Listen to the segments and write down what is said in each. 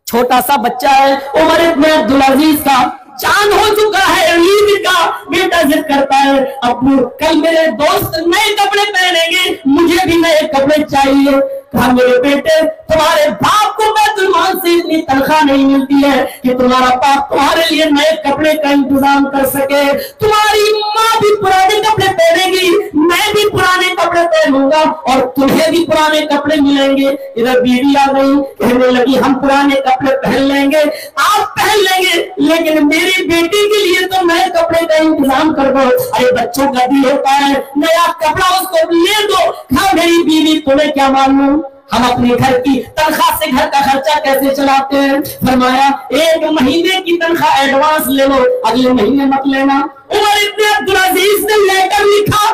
छोटा सा बच्चा है, उमर इब्न अब्दुल अजीज का चांद हो चुका है, ईद का बेटा जिद करता है, अब्बू कल मेरे दोस्त नए कपड़े पहनेंगे, मुझे भी नए कपड़े चाहिए। कहा मेरे बेटे तुम्हारे बाप को बैतुल माल से इतनी तनख्वाह नहीं मिलती है कि तुम्हारा बाप तुम्हारे लिए नए कपड़े का इंतजाम कर सके। तुम्हारी माँ भी पुराने कपड़े पहनेगी, मैं भी पुराने कपड़े पहनूंगा और तुम्हें भी पुराने कपड़े मिलेंगे। इधर बीवी आ गई, कहने लगी हम पुराने कपड़े पहन लेंगे, आप पहन लेंगे, लेकिन मेरी बेटी के लिए तो नए कपड़े का इंतजाम कर दो। अरे बच्चों का दिल होता है, नया कपड़ा उसको ले दो। हाँ मेरी बीवी तुम्हें क्या मालूम हम अपने घर की तनख्वाह से घर का खर्चा कैसे चलाते हैं। फरमाया एक महीने की तनख्वाह एडवांस ले लो, अगले महीने मत लेना। उमर इब्न अब्दुल अजीज ने लेटर लिखा,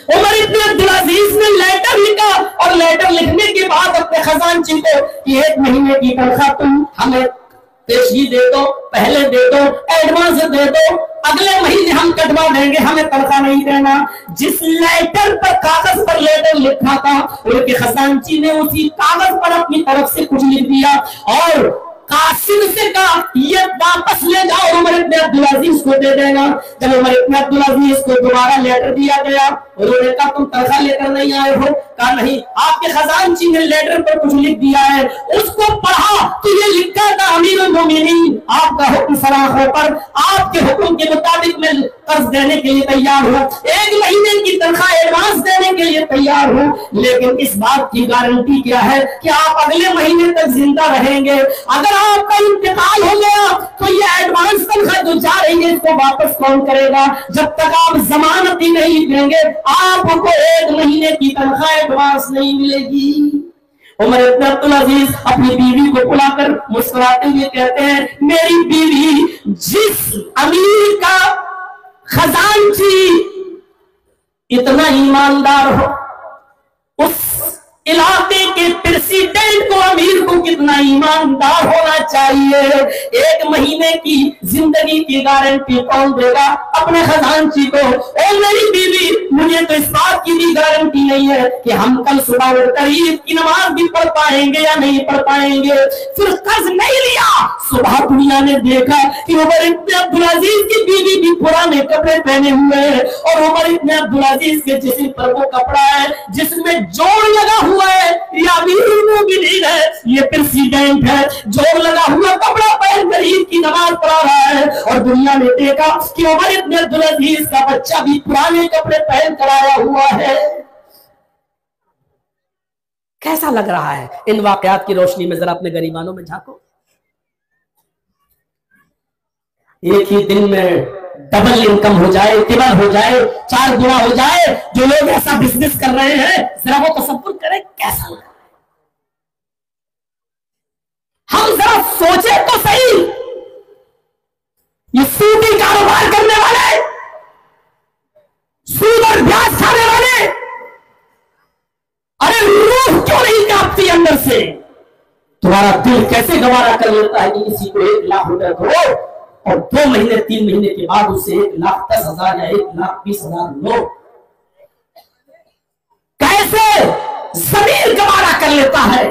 उमर इब्न अब्दुल अजीज ने लेटर लिखा और लेटर लिखने के बाद अपने खजानची को कि एक महीने की तनख्वाह तुम हमें पेशगी दे दो, पहले दे दो, एडवांस दे दो, अगले महीने हम कटवा देंगे, हमें तनख्वाह नहीं देना। जिस लेटर पर कागज पर लेटर लिखा था उनके खजानची ने उसी कागज पर अपनी तरफ से कुछ लिख दिया और कासिम से कहा ये वापस ले जाओ, उमर इब्न अब्दुल अजीज को दे देना। जब उमर इब्न अब्दुल अजीज को दोबारा लेटर दिया गया, उन्होंने कहा तुम तनख्वाह लेकर नहीं आए हो? कहा नहीं, आपके खजानची ने लेटर पर कुछ लिख दिया है। उसको पढ़ा तो ये लिखा था अमीरुल मोमिनीन आपका हुक्म फराख हो पर आपके हुक्म के मुताबिक मैं कर्ज देने के लिए तैयार हूँ, एक महीने की तनख्वाह एडवांस देने के लिए तैयार हूँ, लेकिन इस बात की गारंटी क्या है कि आप अगले महीने तक जिंदा रहेंगे। अगर आपका इंतकाल हो गया तो ये एडवांस तनख्वाह जो जा रही है इसको वापस कौन करेगा? जब तक आप जमानत ही नहीं देंगे आपको एक महीने की तनख्वाह एडवांस नहीं मिलेगी। उमर इब्न अब्दुल अजीज अपनी बीवी को बुलाकर मुस्कुराते हुए कहते हैं मेरी बीवी, जिस अमीर का खजानची इतना ईमानदार हो, उस इलाके के प्रेसिडेंट को, अमीर को कितना ईमानदार होना चाहिए। एक महीने की जिंदगी की गारंटी कौन देगा? अपने खजानची को। और मेरी बीवी, मुझे तो इस बात की भी गारंटी नहीं है कि हम कल सुबह उठकर ईद की नमाज भी पढ़ पाएंगे या नहीं पढ़ पाएंगे। फिर कर्ज नहीं लिया। सुबह दुनिया ने देखा कि उमर इब्न अब्दुल अजीज की बीवी भी पुराने कपड़े पहने हुए है और उमर इब्न अब्दुल अजीज के जिस्म पर वो कपड़ा है जिसमें जोड़ लगा हुआ है, या अमीरुल-मोमिनीन है, ये प्रेसिडेंट है, जोड़ लगा हुआ कपड़ा पहनकर ईद की नमाज पढ़ा रहा है। और दुनिया ने देखा कि उमर इब्न अब्दुल अजीज का बच्चा भी पुराने कपड़े पहन कर आया हुआ है। कैसा लग रहा है? इन वाकयात की रोशनी में जरा अपने गरीबानों में झांको। एक ही दिन में डबल इनकम हो जाए, तिबल हो जाए, 4 गुना हो जाए। जो लोग ऐसा बिजनेस कर रहे हैं जरा वो तसव्वुर करें कैसा लग रहा है। हम जरा सोचे तो सही, ये सूदी कारोबार करने वाले, सूद और ब्याज खाने वाले, अरे रूह क्यों नहीं कांपती अंदर से? तुम्हारा दिल कैसे गवारा कर लेता है कि किसी को 1 लाख रुपए दो और 2 महीने 3 महीने के बाद उसे 1,10,000 या 1,20,000 लो? कैसे ज़मीर गवारा कर लेता है?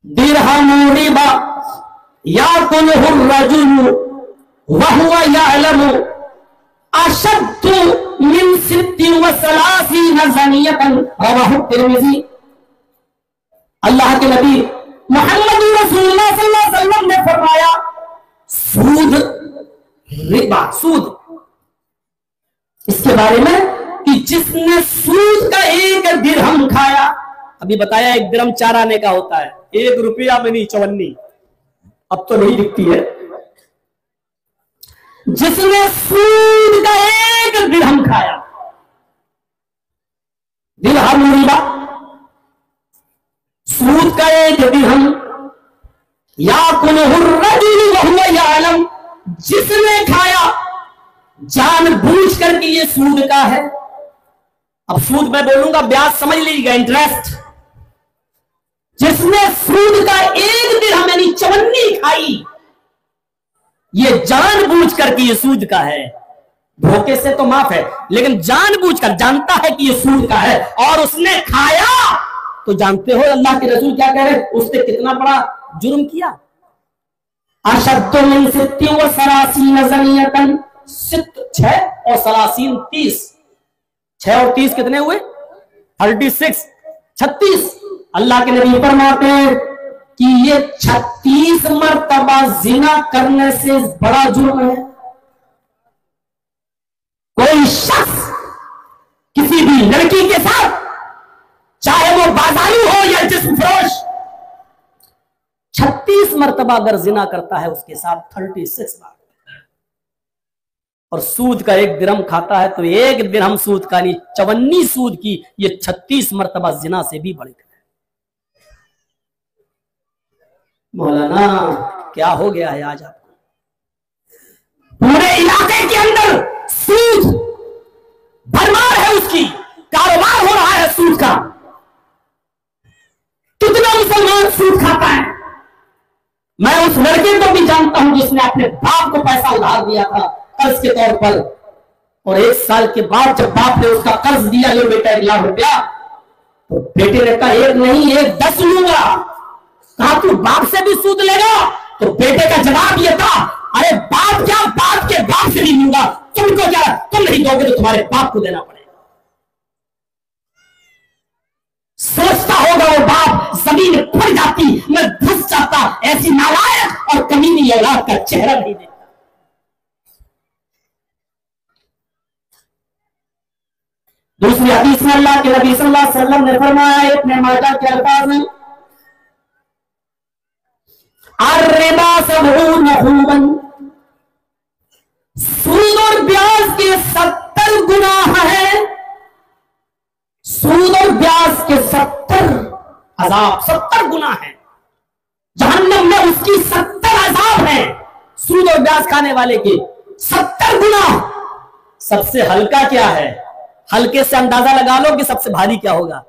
दिरहम रिबा याकुलुहु रजुलु वहुवा यअलमु अशद्दु मिन 36 ज़नियतन रवाहु तिर्मिज़ी। अल्लाह के नबी मोहम्मद रसूलुल्लाह सल्लल्लाहु अलैहि वसल्लम ने फरमाया सूद, रिबा, सूद, इसके बारे में कि जिसने सूद का 1 दिरहम खाया, अभी बताया 1 दिरहम 4 आने का होता है, 1 रुपया में नहीं, 54, अब तो नहीं दिखती है। जिसने सूद का 1 दिरहम खाया, दिरहम रिबा, सूद का 1 दिरहम, याकुलुहु रजुलु वहुवा यअलम, जिसने खाया जानबूझ कर कि ये सूद का है। अब सूद मैं बोलूंगा, ब्याज समझ लीजिएगा, इंटरेस्ट। जिसने सूद का 1 दिरहम यानी 54 खाई, ये जानबूझ कर कि ये सूद का है। धोखे से तो माफ है, लेकिन जानबूझ कर जानता है कि ये सूद का है और उसने खाया تو جانتے ہو اللہ کے رسول کیا کہہ رہے ہیں؟ اس نے کتنا بڑا جرم کیا. اشد من 36 زنیۃ، 6 اور 30، 6 اور 30 کتنے ہوئے؟ 36. اللہ کے نبی فرماتے ہیں کہ یہ 36 مرتبہ زنا کرنے سے بڑا جرم ہے. کوئی شخص کسی بھی لڑکی کے ساتھ، چاہے وہ بازاری ہو یا جسم فروش، 36 مرتبہ اگر زنا کرتا ہے اس کے ساتھ 36 بار، اور سود کا 1 درہم کھاتا ہے تو 1 درہم سود کا نہیں، 54 سود کی، یہ 36 مرتبہ زنا سے بھی بڑھ گیا. مولانا کیا ہو گیا ہے آج آپ کو؟ پورے علاقے کے اندر سود بھرمار ہے، اس کی کاروبار ہو رہا ہے سود کا. کتنا مسلمان سود کھاتا ہے؟ میں اس لڑکے کو بھی جانتا ہوں جس نے اپنے باپ کو پیسہ ادھار دیا تھا قرض کے طور پر، اور 1 سال کے بعد جب باپ نے اس کا قرض دیا لو بیٹا 1 لاکھ روپیہ، تو بیٹے نے کہا 1 نہیں 1 10 لوں گا. کہا تو باپ سے بھی سود لے گا؟ تو بیٹے کا جواب یہ تھا ارے باپ کیا، باپ کے باپ سے نہیں لوں گا، تم کو کیا، تم نہیں دو گے تو تمہارے باپ کو دینا پڑے گا. سوچتا ہوگا وہ باپ زمین پھٹ جاتی، میں دھس جاتا، ایسی نالائق اور کمینی اولاد کا چہرہ نہیں دیکھتا. دوسری حدیث میں اللہ کے نبی صلی اللہ علیہ وسلم نے فرمایا ابن ماجہ کے الفاظ میں، الربا 70 خوبا، سود اور بیاج کے 70 گناہ ہیں. سود اور بیاج کے 70 عذاب، 70 گناہ ہیں جہنم میں، اس کی 70 عذاب ہیں. سود اور بیاج کھانے والے کے 70 گناہ. سب سے ہلکا کیا ہے؟ ہلکے سے اندازہ لگا لو کہ سب سے بھاری کیا ہوگا.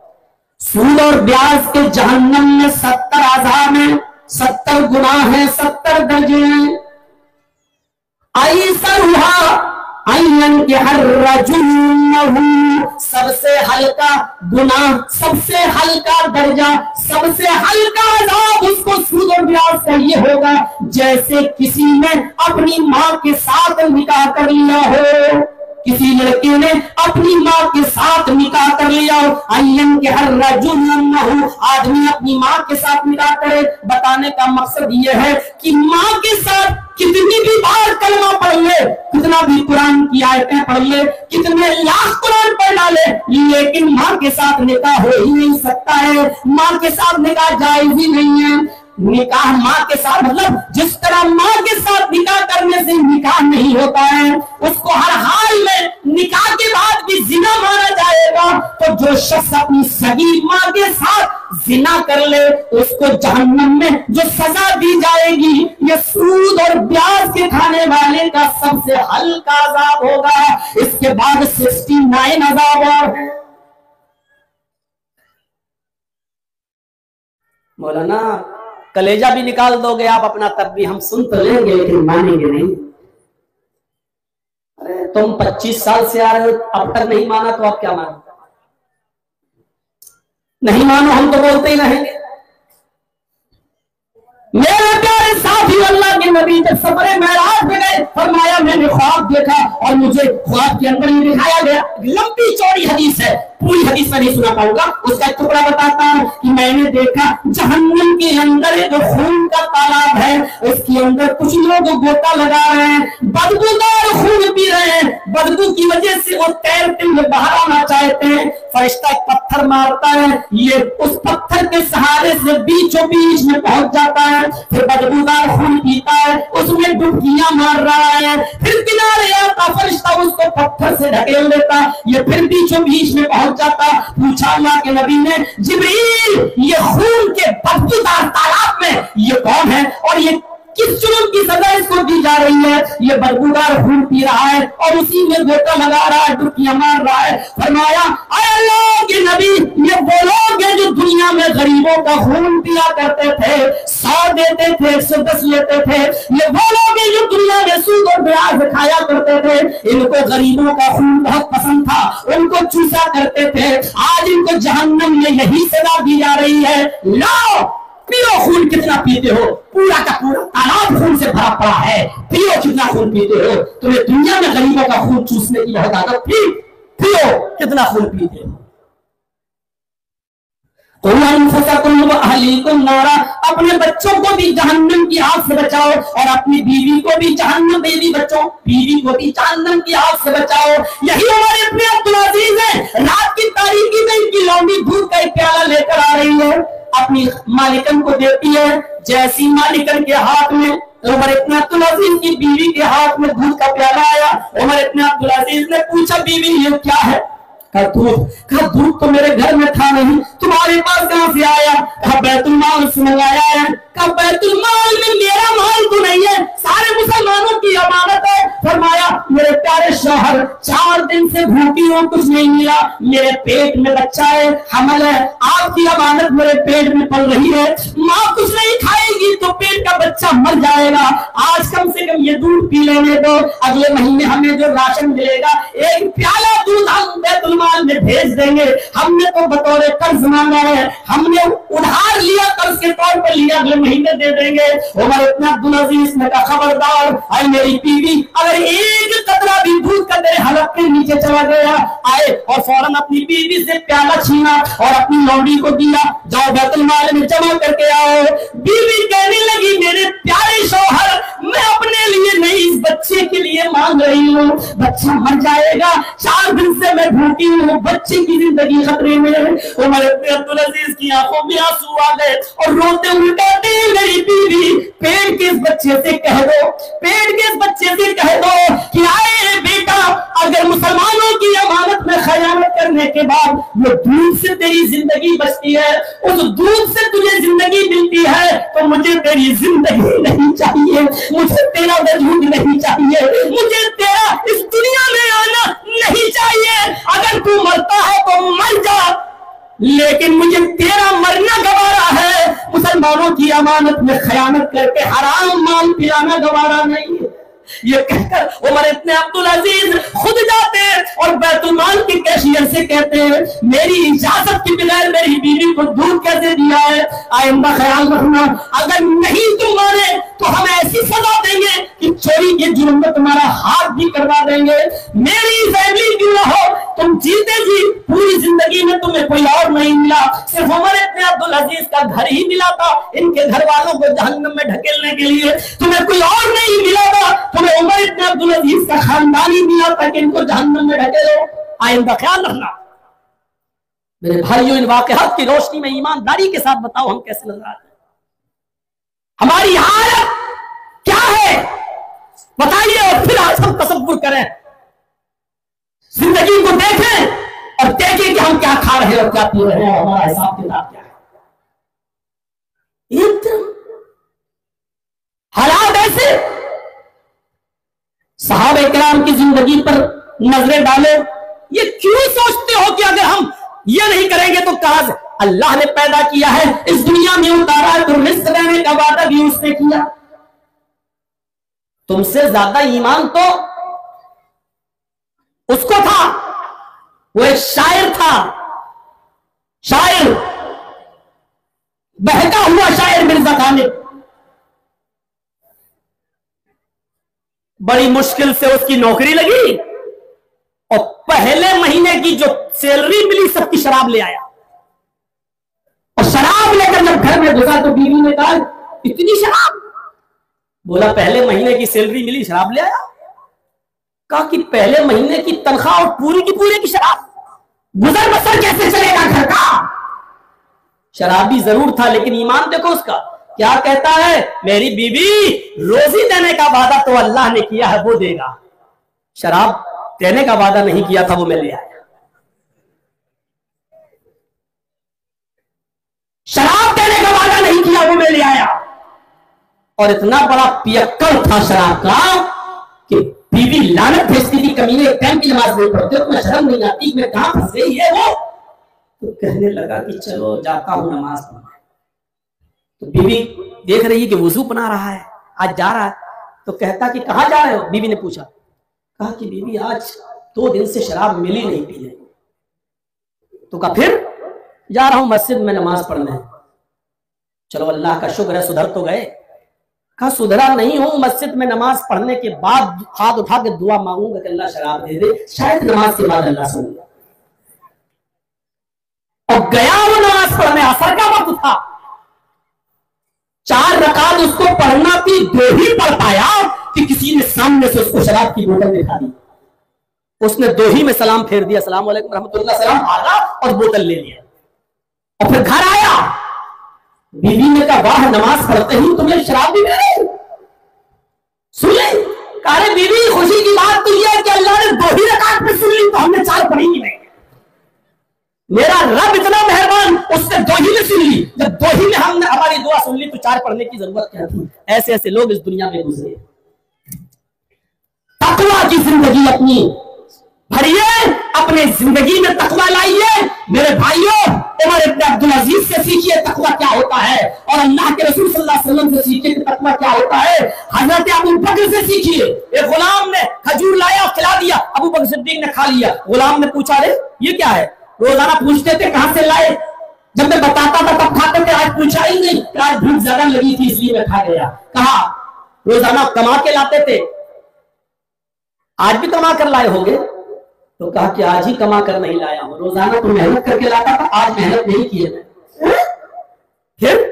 سود اور بیاج کے جہنم میں 70 عذاب ہیں، 70 گناہ ہیں، 70 درجے ہیں. ایسرها ان ينكح الرجل، سب سے ہلکا گناہ، سب سے ہلکا درجہ، سب سے ہلکا عذاب اس کو سود اور بیاج کا یہ ہوگا جیسے کسی نے اپنی ماں کے ساتھ نکاح کر لیا ہو. کسی لڑکے نے اپنی ماں کے ساتھ نکاح کر لیا ہو. این کہ ہر رجل، آدمی اپنی ماں کے ساتھ نکاح کرے. بتانے کا مقصد یہ ہے کہ ماں کے ساتھ کتنی بھی بار کلمہ پڑھ لے، کتنا بھی قرآن کی آیتیں پڑھ لے، کتنے لاکھ قرآن پڑھ ڈالے، لیکن ماں کے ساتھ نکاح ہو ہی نہیں سکتا ہے. ماں کے ساتھ نکاح جائز ہی نہیں ہے. نکاح ماں کے ساتھ مطلب جس طرح ماں کے ساتھ نکاح کرنے سے نکاح نہیں ہوتا ہے، اس کو ہر حال میں نکاح کے بعد بھی زنا مانا جائے گا. تو جو شخص اپنی سگی ماں کے ساتھ زنا کر لے اس کو جہنم میں جو سزا دی جائے گی یہ سود اور بیاج کے کھانے والے کا سب سے ہلکا عذاب ہوگا. اس کے بعد 69 عذاب اور ہیں. مولانا کلیجہ بھی نکال دو گے آپ اپنا تب بھی ہم سن تو لیں گے لیکن مانیں گے نہیں. ارے تم 25 سال سے آ رہے ہو، اب تک نہیں مانا تو اب کیا مانو؟ نہیں مانو ہم تو بولتے ہی رہیں گے. میرے پیارے ساتھی، اللہ کے نبی جب سفر معراج پہ گئے فرمایا میں نے خواب دیکھا اور مجھے خواب کے اندر یہ دکھایا گیا. لمبی چوڑی حدیث ہے، پوری حدیث میں نہیں سنا پاؤں گا، اس کا ایک ٹکڑا بتاتا ہوں کہ میں نے دیکھا جہنم کے اندر ایک خون کا تالاب ہے، اس کے اندر کچھ لوگ گوتا لگا رہے ہیں، بدبودار خون پی رہے ہیں. بدبو کی وجہ سے وہ تیرتے ہوئے باہر آنا چاہتے ہیں. فرشتہ ایک پتھر مارتا ہے، یہ اس پتھر کے سہارے سے بیچوں بیچ میں پہنچ جاتا ہے. پھر بدبودار خون پیتا ہے، اس میں ڈبکیاں مار رہا ہے. پھر کنارے آتا فرشتہ اس کو پتھر سے ڈھکیل دیتا، یہ پھر بیچوں بیچ میں پہنچ جاتا. پوچھا اللہ کے نبی نے جبریل یہ خون کے بدبودار تالاب میں یہ کون ہے اور یہ کس جرم کی سزا اس کو دی جا رہی ہے؟ یہ بدبودار خون پی رہا ہے اور اسی میں گوتا لگا رہا ہے، ڈبکیاں مار رہا ہے. فرمایا اے اللہ کے نبی یہ وہ لوگ ہیں جو دنیا میں غریبوں کا خون پیا کرتے تھے، 100 دیتے تھے، 110 لیتے تھے. یہ وہ لوگ ہیں جو دنیا میں سود اور بیاج प्यार से खाया करते थे। इनको गरीबों का खून बहुत पसंद था, उनको चूसा करते थे। आज इनको जहन्नम में यही सजा दी जा रही है। लो पियो खून, कितना पीते हो? पूरा का पूरा तालाब खून से भरा पड़ा है, पियो कितना खून पीते हो? तुम्हें दुनिया में गरीबों का खून चूसने की बहुत आदत थी, पियो कितना खून पीते हो? अपने बच्चों को भी जहन्नम की आग से बचाओ और अपनी बीवी को भी जहन्नम, बीवी को भी जहन्नम की आग से बचाओ। यही हमारे अपने अब्दुल अजीज है। रात की तारीकी में इनकी लौंडी दूध का एक प्याला लेकर आ रही है, अपनी मालिकन को देती है। जैसी मालिकन के हाथ में उमर इब्न अब्दुल अजीज की बीवी के हाथ में दूध का प्याला आया, उमर इब्न अब्दुल अजीज ने पूछा, बीवी ये क्या है? कहा दूध तो मेरे घर में था नहीं, तुम्हारे पास कहां से आया? कहा बैतुल माल से मंगाया है। कहा बैतुल माल में मेरा माल तो नहीं है, सारे मुसलमानों की अमानत है। फरमाया मेरे प्यारे शौहर 4 दिन से भूखी हूं, कुछ नहीं मिला, मेरे पेट में बच्चा है, हमल है, आपकी अमानत मेरे पेट में पल रही है, माँ कुछ नहीं खाएगी तो पेट का बच्चा मर जाएगा, आज कम से कम ये दूध पी लेने दो, अगले महीने हमें जो राशन मिलेगा एक प्याला दूध हम बैतुल माल में भेज देंगे। हमने तो बतौर कर्ज मांगा है, हमने उधार लिया, कर्ज के तौर पर लिया, अगले महीने दे देंगे। उमर इब्न अब्दुल अजीज ने कहा खबरदार, अरे मेरी बीवी अगर एक कतरा भी दूध का तेरे हलक के नीचे चला गया, आए और फौरन अपनी बीवी से प्याला छीना और अपनी लौंडी को दिया, जाओ बैतुल माल में जमा करके आओ। बीवी कहने लगी मेरे प्यारे शौहर, मैं अपने लिए नहीं इस बच्चे के लिए मांग रही हूँ, बच्चा मर जाएगा, 4 दिन से मैं भूखी हूँ, बच्चे की जिंदगी खतरे में है। उमर इब्न अब्दुल अजीज की आंखों में आंसू आ गए और रोते हुए कहते हैं मेरी बीवी पेट के इस बच्चे से कह दो, पेट के इस बच्चे से कह दो कि आए बेटा, अगर मुसलमानों की अमानत में खयानत करने के बाद वो दूध से तेरी जिंदगी बचती है, उस दूध से तुझे जिंदगी मिलती है, तो मुझे तेरी जिंदगी नहीं चाहिए, मुझे तेरा वजूद नहीं चाहिए, मुझे तेरा इस दुनिया में आना नहीं चाहिए। अगर तू मरता है तो मर जा, लेकिन मुझे तेरा मरना गवारा है, मुसलमानों की अमानत में खयानत करके हराम माल पिलाना गवारा नहीं है। ये कहकर उमर इब्न अब्दुल अजीज खुद जाते हैं और बैतुल माल के कैशियर से कहते हैं मेरी इजाजत के बगैर मेरी बीवी को दूध कैसे दिया है, आइंदा ख्याल रखना, अगर नहीं तुम माने तो हम ऐसी सजा देंगे कि चोरी के जुर्म में तुम्हारा हाथ भी करवा देंगे। मेरी फैमिली क्यों ना हो, तुम जीते जी पूरी जिंदगी में तुम्हें कोई और नहीं मिला, सिर्फ उमर इब्न अब्दुल अजीज का घर ही मिला था इनके घर वालों को जहन्नम में ढकेलने के लिए, तुम्हें कोई और नहीं मिला था, तुम्हें उमर इब्न अब्दुल अजीज का खानदान ही मिला था कि इनको जहन्नम में ढकेलो। आइंदा ख्याल रखना। मेरे भाइयों, इन वाक़यात की रोशनी में ईमानदारी के साथ बताओ हम कैसे नजर आते हैं, हमारी हालत क्या है बताइए, और फिर आज हम तसव्वुर करें, जिंदगी को देखें और देखें कि हम क्या खा रहे हैं और क्या पी रहे हैं, हमारा हिसाब किताब क्या है। एकदम हालात ऐसे। सहाबा इकराम की जिंदगी पर नजरें डालो, ये क्यों सोचते हो कि अगर हम ये नहीं करेंगे तो कहां से? अल्लाह ने पैदा किया है, इस दुनिया में उतारा है, तो रिस्क देने का वादा भी उसने किया। तुमसे ज्यादा ईमान तो उसको था, वो एक शायर था, शायर, बहका हुआ शायर मिर्जा गालिब। बड़ी मुश्किल से उसकी नौकरी लगी और पहले महीने की जो सैलरी मिली सबकी शराब ले आया, और शराब लेकर जब घर में घुसा तो बीवी ने कहा इतनी शराब? बोला पहले महीने की सैलरी मिली शराब ले आया। कहा कि पहले महीने की तनख्वाह और पूरी की पूरी की शराब, गुजर बसर कैसे चलेगा घर का? शराबी जरूर था लेकिन ईमान देखो उसका, क्या कहता है, मेरी बीवी रोजी देने का वादा तो अल्लाह ने किया है वो देगा, शराब देने का वादा नहीं किया था वो मैं ले आया। शराब देने का वादा नहीं किया वो मैं ले आया। और इतना बड़ा पियक्कड़ था शराब का कि बीवी लानत भेजती थी, कमीने टाइम की नमाज नहीं पढ़ते, तुम्हें शर्म नहीं आती, मैं कहां फंस गई है वो? तो कहने लगा कि चलो जाता हूं नमाज पढ़ने। तो बीवी देख रही है कि वुजू बना रहा है, आज जा रहा है, تو کہتا کہ کہاں جا رہے ہو؟ بیوی نے پوچھا، کہا کہ بیوی آج 2 دن سے شراب ملی نہیں پینے۔ تو کہا پھر؟ جا رہا ہوں مسجد میں نماز پڑھنے۔ چلو اللہ کا شکر ہے صدر تو گئے۔ کہا صدرا نہیں ہوں، مسجد میں نماز پڑھنے کے بعد ہاتھ اٹھا کے دعا مانگوں گا کہ اللہ شراب دے دے، شاید نماز کے بعد اللہ سن لے۔ اور گیا وہ نماز پڑھنے، عصر کا وقت تھا، 4 رکعت اس کو پڑھنا تھی، 2 ہی پڑھ پایا کہ کسی نے سامنے سے اس کو شراب کی بوتل دکھا دی۔ اس نے 2 ہی میں سلام پھیر دیا، السلام علیکم رحمۃ اللہ، سلام بھاگا اور بوتل لے لیا اور پھر گھر آیا۔ بیوی نے کہا واہ، نماز پڑھتے ہی تمہیں شراب بھی ملی؟ سن لیں، کہا بیوی خوشی کی بات تو یہ ہے کہ اللہ نے 2 ہی رکعت پہ سن لی تو ہم نے 4 پڑھی ہی نہیں۔ میرا رب اتنا مہربان، اس نے 2 ہی میں سن لی، جب 2 ہی میں ہم نے ہماری دعا سن لی تو 4 پڑھنے کی ضرورت کیا تھی؟ ایسے ایسے لوگ اس دنیا میں گزرے۔ تقویٰ کی زندگی اپنی بھریے، اپنے زندگی میں تقویٰ لائیے۔ میرے بھائیوں، عمر ابن عبدالعزیز سے سیکھیے تقویٰ کیا ہوتا ہے، اور اللہ کے رسول صلی اللہ علیہ وسلم سے سیکھیے کہ تقویٰ کیا ہوتا ہے۔ حضرت ابو بکر سے سیکھیے، ایک غلام نے کھجور لایا کھلا دیا، ابو بکر صدیق نے کھا لیا۔ غلام نے پوچھا رے یہ کیا ہے؟ روزانہ پوچھتے تھے کہاں سے لائے، جب میں بتاتا تھا تب کھاتے تھے، آج پوچھا ہی نہیں کہ آج بھوک زیادہ لگی تھی اس لیے میں کھا گیا۔ کہا روزانہ کما کے لاتے تھے، آج بھی کما کر لائے ہوں گے؟ تو کہا کہ آج ہی کما کر نہیں لایا ہوں، روزانہ تو محنت کر کے لاتا تھا، آج محنت نہیں کیے میں۔ پھر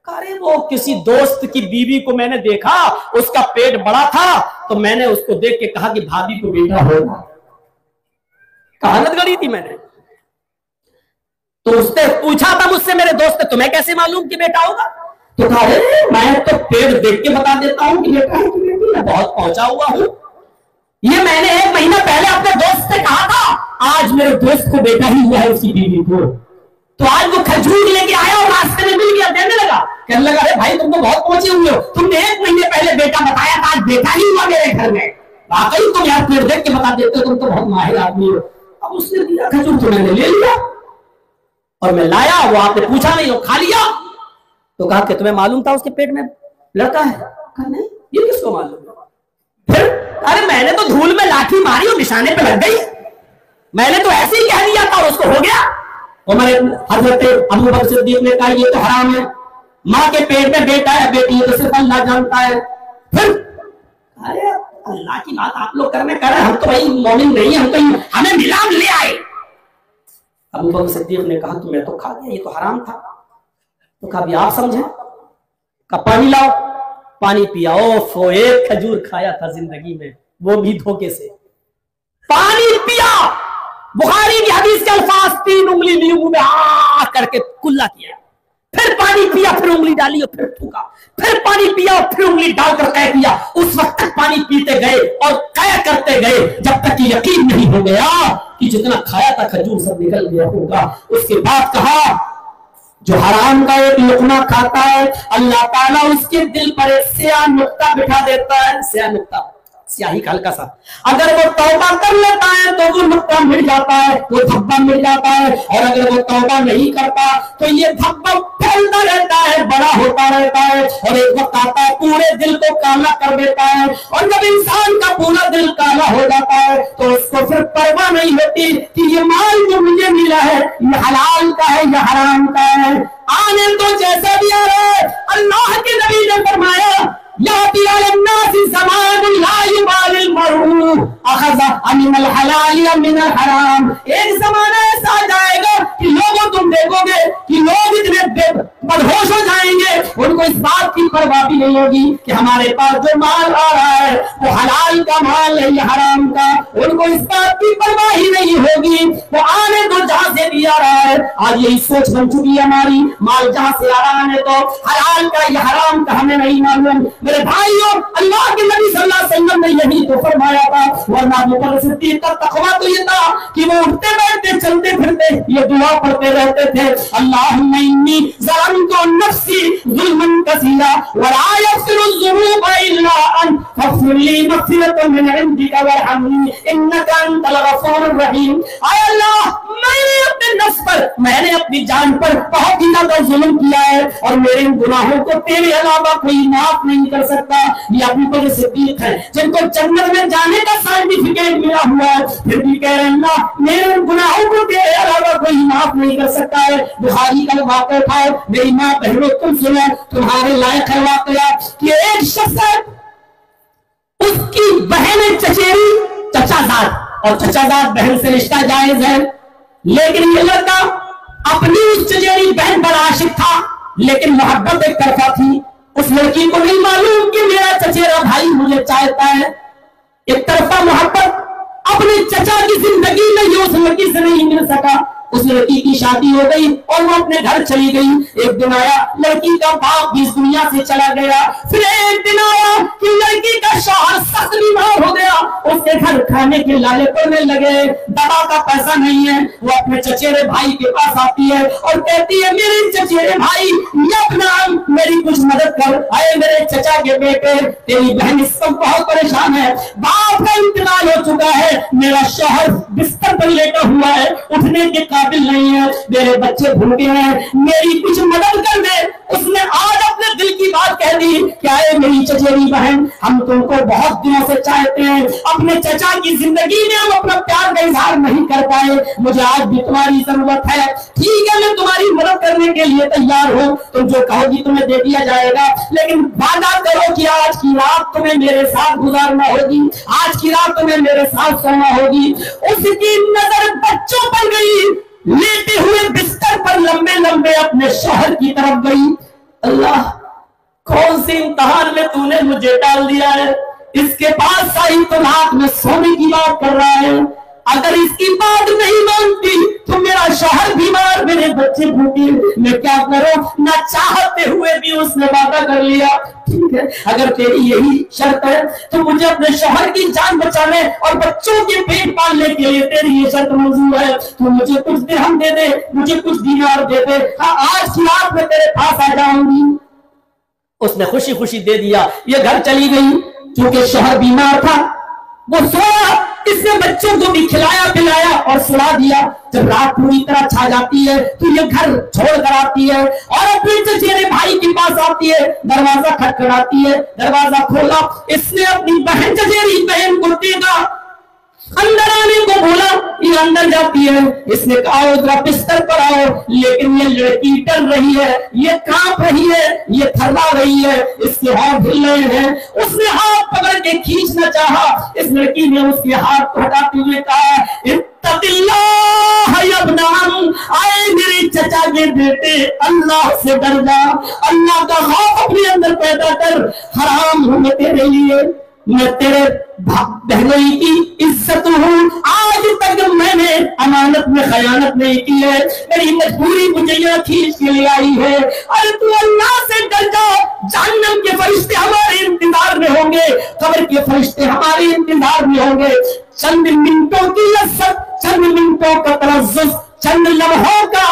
ارے وہ کسی دوست کی بیوی کو میں نے دیکھا، اس کا پیٹ بڑا تھا تو میں نے اس کو دیکھ کے کہا کہ بھابھی کو بیٹا ہوگا، کہانت گڑی تھی میں نے۔ تو اس نے پوچھا تھا مجھ سے میرے دوست نے، تمہیں کیسے معلوم کہ بیٹا ہوگا؟ تو کہا میں تو پیٹ دیکھ کے بتا دیتا ہوں کہ بیٹا ہے کہ بیٹی ہے، بہت پہنچا ہوا ہوں۔ یہ میں نے 1 مہینہ پہلے اپنے دوست سے کہا تھا، آج میرے دوست کو بیٹا ہی ہوا ہے اس کی بیوی کو۔ تو آج وہ کھجور لے کے آیا اور راستے میں مل گیا، دینے لگا، کہنے لگا ارے بھائی تم تو بہت پہنچے ہوئے ہو، تم نے 1 مہینے پہلے بیٹا بتایا تھا، آج بیٹا ہی ہوا میرے گھر میں، واقعی تم یار پیٹ دیکھ کے بتا دیتے ہو، تم تو بہت ماہر آدمی ہو۔ اب اس نے دیا کھجور تو میں نے لے لیا اور میں لایا، وہ آپ نے پوچھا نہیں، وہ کھا لیا۔ تو کہا کہ تمہیں معلوم تھا اس کے پیٹ میں لڑکا ہے؟ کہا نہیں، یہ کس کو معلوم؟ پھر ارے میں نے تو دھول میں لاٹھی ماری اور نشانے پہ لگ گئی، میں نے تو ایسے ہی کہہ دیا تھا اور اس کو ہو گیا۔ حضرت ابو بکر صدیق نے کہا یہ تو حرام ہے، ماں کے پیٹ میں بیٹا ہے بیٹی ہے تو صرف اللہ جانتا ہے۔ پھر ارے اللہ کی بات آپ لوگ کرنے کر رہے ہیں، ہم تو بھائی مومن نہیں، ہم تو ہمیں ملا لے آئے۔ ابو بکر صدیق نے کہا تو میں تو کھا گیا، یہ تو حرام تھا۔ تو کہا بھی آپ سمجھیں؟ کہا پانی لاؤ، پانی پیا، اوف 1 کھجور کھایا تھا زندگی میں، وہ بھی دھوکے سے، پانی پیا۔ بخاری کی حدیث کے الفاظ 3 انگلی لی منہ میں آ کر کے کلا کیا، پھر پانی پیا، پھر انگلی ڈالی اور پھر تھوکا، پھر پانی پیا اور پھر انگلی ڈال کر قے کیا۔ اس وقت تک پانی پیتے گئے اور قے کرتے گئے جب تک کہ یقین نہیں ہو گیا کہ جتنا کھایا تھا کھجور سب نکل گیا ہوگا۔ اس کے بعد کہا جو حرام کا 1 لقمہ کھاتا ہے اللہ تعالیٰ اس کے دل پر ایک سیاہ نقطہ بٹھا دیتا ہے، سیاہ نقطہ، سیاہی کا ہلکا سا، اگر وہ توبہ کر لیتا ہے تو وہ نقطہ مٹ جاتا ہے، وہ دھبا مٹ جاتا ہے، اور اگر وہ توبہ نہیں کرتا تو یہ دھبا پھیلتا رہتا ہے، بڑا ہوتا رہتا ہے، اور ایک وقت آتا ہے پورے دل کو کالا کر دیتا ہے۔ اور جب انسان کا پورا دل کالا ہو جاتا ہے تو اس کو پھر پرواہ نہیں ہوتی کہ یہ مال جو مجھے ملا ہے یہ حلال کا ہے یا حرام کا ہے، آنے تو جیسا بھی آ رہا ہے۔ اللہ کے نبی نے فرمایا یاتی علی الناس زمان لا یبالی المرء اخذ من الحلال یا من الحرام، ایک زمانہ ایسا آ جائے گا کہ لوگوں تم دیکھو گے کہ لوگ اتنے بدہوش ہو جائیں گے، ان کو اس بات کی پرواہ بھی نہیں ہوگی کہ ہمارے پاس جو مال آ رہا ہے وہ حلال کا مال ہے یا حرام کا، ان کو اس بات کی پرواہ ہی نہیں ہوگی، وہ آنے تو جہاں سے بھی آ رہا ہے۔ آج یہی سوچ بن چکی ہے ہماری، مال جہاں سے آ رہا ہے تو حلال کا یا حرام کا ہمیں نہیں معلوم۔ میرے بھائیوں، اللہ کے نبی صلی اللہ علیہ وسلم نے یہی تو فرمایا تھا، ورنہ ابو بکر صدیق کا تقویٰ تو یہ تھا کہ وہ اٹھتے بیٹھتے چلتے پھرتے یہ دعا پڑھتے رہتے تھے، اللہم انی ظلمت نفسی ظلما کثیرا ولا یغفر الذنوب الا انت فاغفر لی مغفرۃ من عندک وارحمنی انک انت الغفور الرحیم۔ اے اللہ मैंने अपने नफ्स पर, मैंने अपनी जान पर बहुत ही ज्यादा जुल्म किया है और मेरे गुनाहों को तेरे अलावा कोई माफ नहीं कर सकता। ये अबू बकर सिद्दीक है जिनको जन्नत में जाने का सर्टिफिकेट मिला हुआ है, फिर भी कह रहे हैं अल्लाह मेरे गुनाहों को तेरे अलावा कोई माफ नहीं कर सकता है। बुखारी का वाक़या था, मेरी माँ बहनों तुम सुनो, तुम्हारे लायक है वाक़या कि एक शख्स है, उसकी बहन चचेरी चचाजाद, और चचाजाद बहन से रिश्ता जायज है, लेकिन ये लड़का अपनी उस चचेरी बहन पर आशिक था, लेकिन मोहब्बत एक तरफा थी। उस लड़की को नहीं मालूम कि मेरा चचेरा भाई मुझे चाहता है। एक तरफा मोहब्बत अपने चचा की जिंदगी में ये उस लड़की से नहीं मिल सका। उस लड़की की शादी हो गई और वो अपने घर चली गई। एक दिन आया लड़की का बाप भी इस दुनिया से चला गया। फिर एक दिन आया कि लड़की का शौहर सख्त बीमार हो गया, उसके घर खाने के लाले पड़ने लगे, दवा का पैसा नहीं है। वो अपने चचेरे भाई के पास आती है और कहती है मेरे चचेरे भाई यबनाम मेरी कुछ मदद कर। आए मेरे चचा के बेटे, तेरी बहन इस वक्त बहुत परेशान है, बाप का इंतकाल हो चुका है, मेरा शौहर बिस्तर पर लेटा हुआ है, उठने के काबिल नहीं है, मेरे बच्चे भूखे हैं, मेरी कुछ मदद कर दे। उसने आज अपने दिल की बात कह दी, क्या है मेरी चचेरी बहन, हम तुमको बहुत दिनों से चाहते हैं, अपने चचा की जिंदगी में हम अपना प्यार का इजहार नहीं कर पाए, मुझे आज भी तुम्हारी जरूरत है। ठीक है मैं तुम्हारी मदद करने के लिए तैयार हूँ, तुम जो कहोगी तुम्हें दे दिया जाएगा, लेकिन वादा करो कि आज की रात तुम्हें मेरे साथ गुजारना होगी, आज की रात तुम्हें मेरे साथ सोना होगी। उसकी नजर बच्चों पर गई, लेटे हुए बिस्तर पर लंबे लंबे अपने शौहर की तरफ गई। अल्लाह कौन सी इम्तिहान में तूने मुझे डाल दिया है, इसके पास साई तो लाख में सोने की बात कर रहा है, अगर इसकी बात नहीं मानती तो मेरा शौहर बीमार, मेरे बच्चे भूखे, मैं क्या करूं। ना चाहते हुए भी उसने वादा कर लिया, ठीक है अगर तेरी यही शर्त है तो मुझे अपने शौहर की जान बचाने और बच्चों के पेट पालने के लिए तेरी ये शर्त मंजूर है, तो मुझे कुछ दिरहम दे दे, मुझे कुछ दीनार दे दे, हाँ आज की रात में तेरे पास आ जाऊंगी। उसने खुशी खुशी दे दिया। ये घर चली गई, क्योंकि शौहर बीमार था, वो सोया, इसने बच्चों को भी खिलाया पिलाया और सुला दिया। जब रात पूरी तरह छा जाती है तो ये घर छोड़ कर आती है और अपने चचेरे भाई के पास आती है, दरवाजा खटखटाती है, दरवाजा खोला, इसने अपनी बहन चचेरी बहन को देखा, अंदर आने को बोला, ये अंदर जाती है, इसने कहा जरा बिस्तर पर आओ, लेकिन ये लड़की डर रही है, ये कांप रही है, ये थर्रा रही है, इसके हाथ हिल रहे हैं। उसने हाथ पकड़ के खींचना चाहा, इस लड़की ने उसके हाथ को हटाते हुए कहा इत्तक़िल्लाह या इब्नाम, आए मेरे चचा के बेटे अल्लाह से डर जा, अल्लाह का खौफ अपने अंदर पैदा कर। हराम हूं मैं तेरे लिए, मैं तेरे बहनों की इज्जत हूँ, आज तक मैंने अमानत में खयानत नहीं की है, मेरी मजबूरी मुझे यहाँ खींच के ले आई है। अरे तू अल्लाह से डर जा, जहन्नम के फरिश्ते हमारे इंतजार में होंगे, कब्र के फरिश्ते हमारे इंतजार में होंगे। चंद मिनटों की लज्जत, चंद मिनटों का तलज़्ज़ुज़, चंद लम्हों का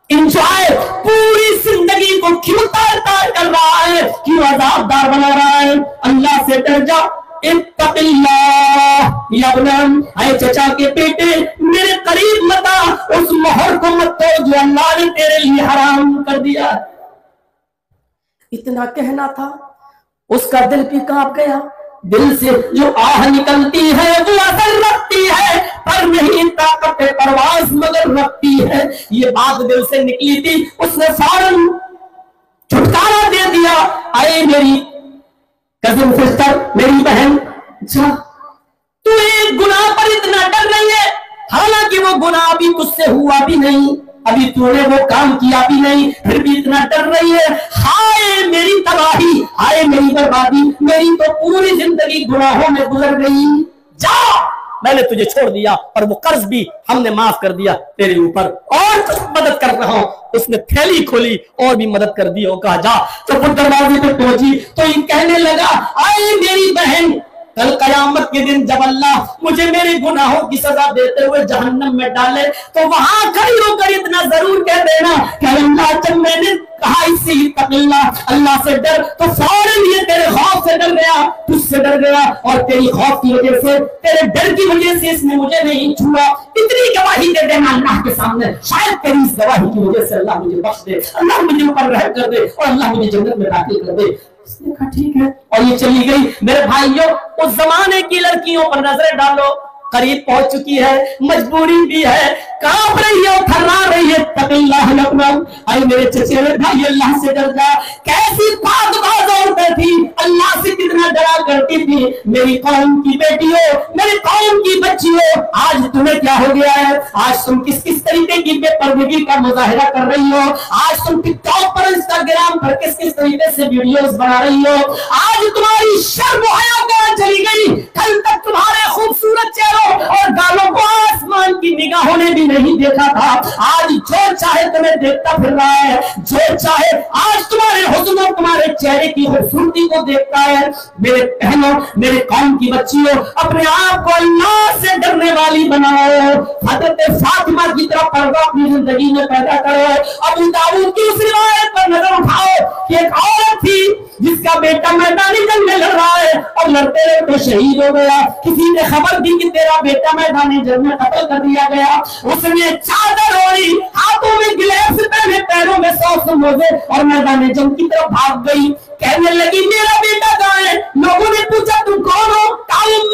इंजॉय पूरी जिंदगी को क्यों तार कर रहा है, क्यों अज़ाबदार बना रहा है। अल्लाह से डर जा, इत्तक़िल्लाह या इब्नाम, ऐ चचा के बेटे मेरे करीब मत आ, उस मोहर को मत तोड़ जो अल्लाह ने तेरे लिए हराम कर दिया। इतना कहना था, उसका दिल भी कांप गया। दिल से जो आह निकलती है वो असर रखती है, पर नहीं ताकत परवाज मगर रखती है। ये बात दिल से निकली थी, उसने फौरन छुटकारा दे दिया। आए मेरी कजिन सिस्टर, मेरी बहन, अच्छा तू एक गुनाह पर इतना डर रही है, हालांकि वो गुनाह अभी तुझसे हुआ भी नहीं, अभी तूने वो काम किया भी नहीं, फिर भी इतना डर रही है। हाय मेरी तबाही, हाय मेरी बर्बादी, मेरी तो पूरी जिंदगी गुनाहों में गुजर गई। जा, मैंने तुझे छोड़ दिया और वो कर्ज भी हमने माफ कर दिया तेरे ऊपर, और कुछ मदद कर रहा हूं। उसने थैली खोली और भी मदद कर दी और कहा जा। तो वो दरवाजे पे पहुंची तो ये कहने लगा, आए मेरी बहन, कल कयामत के दिन जब अल्लाह मुझे मेरे गुनाहों की सजा देते हुए जहन्नम में डाले तो वहां खड़ी होकर इतना जरूर कह देना कि अल्लाह जब मैंने कहा इससे ही तक़िल्लाह, अल्लाह से डर, तो फौरन ये तेरे खौफ से डर गया, तुझसे से डर गया और तेरी खौफ की वजह से, तेरे डर की वजह से इसने मुझे नहीं छुआ। इतनी गवाही दे देना अल्लाह के सामने, शायद तेरी इस गवाही की वजह से अल्लाह मुझे बख्श दे, अल्लाह मुझे ऊपर रहम कर दे और अल्लाह मुझे जन्नत में दाखिल कर दे। उसने कहा ठीक है, और ये चली गई। मेरे भाइयों, उस जमाने की लड़कियों पर नजर डालो, करीब पहुंच चुकी है, मजबूरी भी है, कांप रही है, थर्रा रही है। तक़िल्लाह लक़मम, आई मेरे चचेरे भाई, अल्लाह से डर जा। कैसी पाकबाज औरतें थी, अल्लाह से कितना डरा करती थी। मेरी कौम की बेटियों, मेरी कौम की बच्चियों, आज तुम्हें क्या हो गया है? आज तुम किस किस तरीके की बेपर्दगी का मुजाहिरा कर रही हो? आज तुम टिकटॉक पर, इंस्टाग्राम पर किस किस तरीके से वीडियोस बना रही हो? आज तुम्हारी शर्म हया कहां चली गई? कल तक तुम्हारे खूबसूरत चेहरों और गालों को आसमान की निगाहों ने भी नहीं देखा था, आज जो चाहे तुम्हें देखता फिर रहा है, जो चाहे आज तुम्हारे हुस्न और तुम्हारे चेहरे की खूबसूरती को देखता है। मेरे बहनों, मेरे कौम की बच्चियों, अपने आप को अल्लाह से डरने वाली बनाओ। हज़रत फातिमा की तरह पर्दा अपनी जिंदगी में पैदा करो। अबू दाऊद की उस रिवायत पर नजर उठाओ कि एक औरत थी जिसका बेटा मैदानी जंग में लड़ रहा है और लड़ते लड़ते शहीद हो गया। किसी ने खबर दी कि तेरा बेटा मैदानी जंग में कत्ल कर दिया गया। उसने चादर ओढ़ी, हाथों में गिलेस पहने, पैरों में सॉक्स मोजे और मैदानी जंग की तरफ भाग गई। कहने लगी मेरा बेटा कहाँ है? लोगों ने पूछा तुम कौन हो? कालुम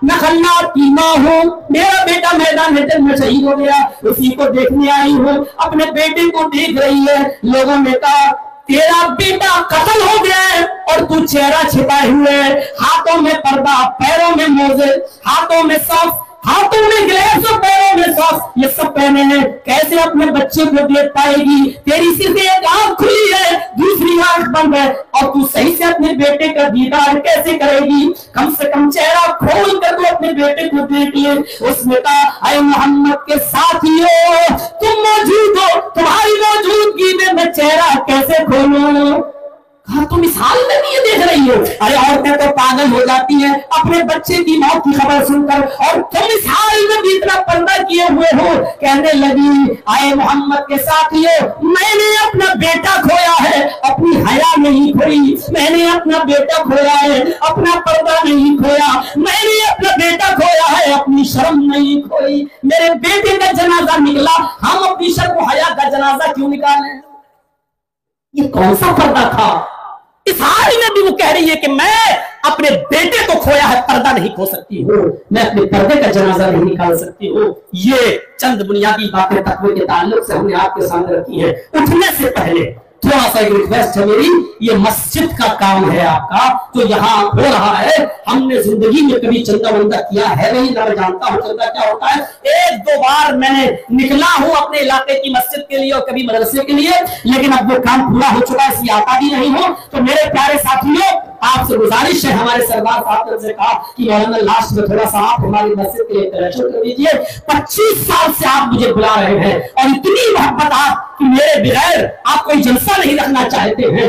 मैं खल्लाद की माँ हूँ। मेरा बेटा मैदान जंग में शहीद हो गया, उसी को देखने आई हूँ। अपने बेटे को देख रही है। लोगों ने कहा तेरा बेटा कत्ल हो गया है और तू चेहरा छिपाए हुए है, हाथों में पर्दा, पैरों में मोजे, हाथों में सॉक्स, हाथों में ग्लेव्स और पैरों में सॉक्स, ये सब पहने हैं, कैसे अपने बच्चे को देख पाएगी? तेरी सिर्फ एक आंख खुली है, दूसरी आंख बंद है, और तू सही से अपने बेटे का दीदार कैसे करेगी? कम से कम चेहरा खोल कर तो अपने बेटे को देख ले। उसने कहा ऐ मोहम्मद के साथियों, तुम मौजूद हो, तुम्हारी मौजूदगी में मैं चेहरा कैसे खोलूं? हाँ, तुम इस हाल में भी ये देख रही हो? अरे औरतें तो पागल हो जाती हैं अपने बच्चे की मौत की खबर सुनकर, और तुम इस हाल में भी इतना पर्दा किए हुए हो। कहने लगी आए मोहम्मद के साथियों, मैंने अपना बेटा खोया है, अपनी हया नहीं खोई। मैंने अपना बेटा खोया है, अपना पर्दा नहीं खोया। मैंने अपना बेटा खोया है, अपनी शर्म नहीं खोई। मेरे बेटे का जनाजा निकला, हम अपनी शर्म हया का जनाजा क्यों निकालें? ये कौन सा पर्दा था? इस हाल में भी वो कह रही है कि मैं अपने बेटे को खोया है, पर्दा नहीं खो सकती हूँ, मैं अपने पर्दे का जनाजा नहीं निकाल सकती हूँ। ये चंद बुनियादी बातें तकवे के ताल्लुक से हमने आपके सामने रखी है। उठने से पहले थोड़ा सा एक रिक्वेस्ट है मेरी, ये मस्जिद का काम है आपका, तो यहाँ हो रहा है। हमने जिंदगी में कभी चंदा वंदा किया है नहीं, ना मैं जानता हूँ चंदा क्या होता है। एक दो बार मैंने निकला हूँ अपने इलाके की मस्जिद के लिए और कभी मदरसे के लिए, लेकिन अब वो काम पूरा हो चुका है, इसलिए आता भी नहीं हो। तो मेरे प्यारे साथियों, आपसे गुजारिश है, हमारे सरदार साहब ने कहा कि मौलाना लास्ट में थोड़ा सा आप हमारी मस्जिद के लिए कलेक्शन कर दीजिए। 25 साल से आप मुझे बुला रहे हैं और इतनी मोहब्बत आप कि मेरे बगैर आप कोई जलसा नहीं रखना चाहते हैं।